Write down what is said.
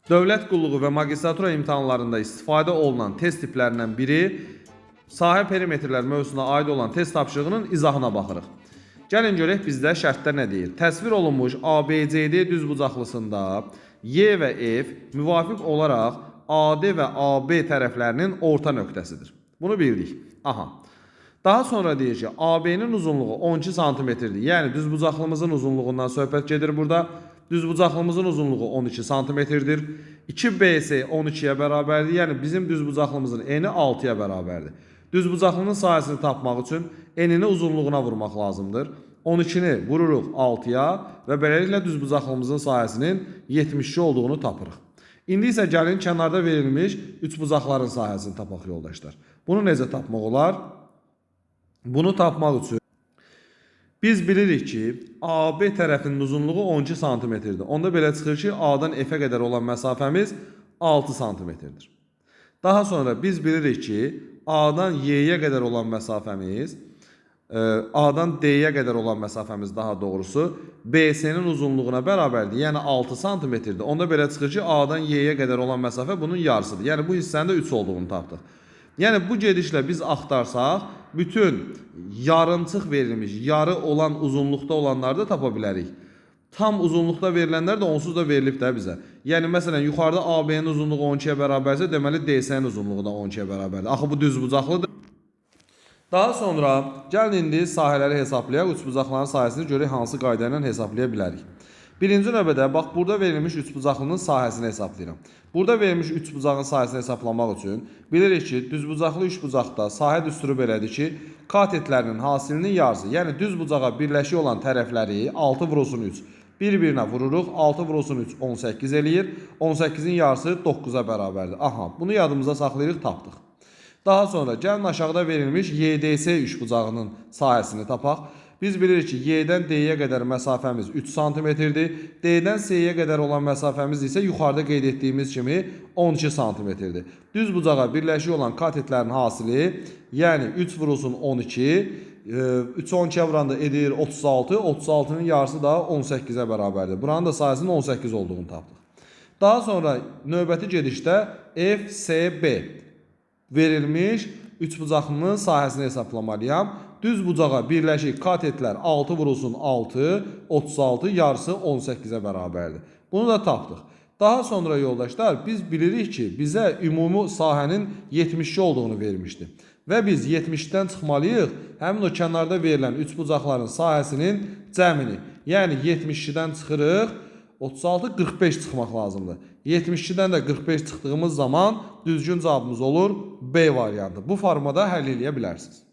Dövlət qulluğu və magistratura imtahanlarında istifadə olunan test tiplərindən biri sahə perimetrlər mövzusuna aid olan test tapşırığının izahına baxırıq. Gəlin görək bizdə şərtlər nə deyir? Təsvir olunmuş ABCD düzbucaqlısında Y və F müvafiq olaraq AD və AB tərəflərinin orta nöqtəsidir. Bunu bildik. Aha. Daha sonra deyir ki, AB-nin uzunluğu 12 cm-dir. Yəni düzbucaqlımızın uzunluğundan söhbət gedir burada. Düzbucaqlımızın uzunluğu 12 cm-dir. 2BC 12-yə bərabərdir. Yəni bizim düzbucaqlımızın eni 6-ya bərabərdir. Düzbucaqlının sahəsini tapmaq üçün enini uzunluğuna vurmaq lazımdır. 12-ni vururuq 6-ya və beləliklə düzbucaqlımızın sahəsinin 72 olduğunu tapırıq. İndi isə gəlin kənarda verilmiş üçbucaqların sahəsini tapaq yoldaşlar. Bunu necə tapmaq olar? Bunu tapmaq üçün biz bilirik ki, AB tərəfinin uzunluğu 12 cm-dir. Onda belə çıxır ki, A-dan F-ə qədər olan məsafəmiz 6 cm-dir. Daha sonra biz bilirik ki, A-dan Y-yə qədər olan məsafəmiz, A-dan D-yə qədər olan məsafəmiz daha doğrusu BC-nin uzunluğuna bərabərdir. Yəni 6 cm-dir. Onda belə çıxır ki, A-dan Y-yə qədər olan məsafə bunun yarısıdır. Yəni bu hissənin də 3 olduğunu tapdıq. Yəni bu gedişlə biz axtarsaq, bütün yarımçıq verilmiş, yarı olan uzunluqda olanları da tapa bilərik. Tam uzunluqda verilənlər də onsuz da verilib də bizə. Yəni məsələn yuxarıda AB-nin uzunluğu 12-yə bərabərsə, deməli DC-nin uzunluğu da 12-yə bərabərdir. Axı bu düzbucaqlıdır. Daha sonra gəlin indi sahələri hesablayaq, üçbucaqların sahəsini görək hansı qayda ilə hesablaya bilərik. Birinci növbədə bax burada verilmiş üçbucaqlının sahəsini hesablayıram. Burada verilmiş üçbucağın sahəsini hesablamaq üçün bilirik ki, düzbucaqlı üçbucaqda sahə düsturu belədir ki, katetlərinin hasilinin yarısı, yəni düzbucağa birləşik olan tərəfləri 6 vurulsun 3. Bir-birinə vururuq, 6 vurulsun 3 18 eləyir. 18-in yarısı 9-a bərabərdir. Aha, bunu yadımıza saxlayırıq, tapdıq. Daha sonra gəlin aşağıda verilmiş YDS üçbucağının sahəsini tapaq. Biz bilirik ki, Y-dən D-yə qədər məsafəmiz 3 cm-dir. D-dən C-yə qədər olan məsafəmiz isə yuxarıda qeyd etdiyimiz kimi 12 cm-dir. Düzbucağa birləşik olan katetlərin hasili, yəni 3 vurulsun 12, 3 12-yə vuranda edir 36, 36-nın yarısı da 18-ə bərabərdir. Buranın da sahəsinin 18 olduğunu tapdıq. Daha sonra növbəti gedişdə FCB verilmiş üçbucaqlının sahəsini hesablamalıyam. Düzbucağa birləşik katetlər 6 vurulsun 6, 36, yarısı 18-ə bərabərdir. Bunu da tapdıq. Daha sonra yoldaşlar biz bilirik ki, bizə ümumi sahənin 72 olduğunu vermişdi. Və biz 70-dən çıxmalıyıq, həmin o kənarda verilən üçbucaqların sahəsinin cəmini. Yəni 72-dən çıxırıq, 36, 45 çıxmaq lazımdır. 72-dən də 45 çıxdığımız zaman düzgün cavabımız olur B variantı. Bu formada həll edə bilərsiniz.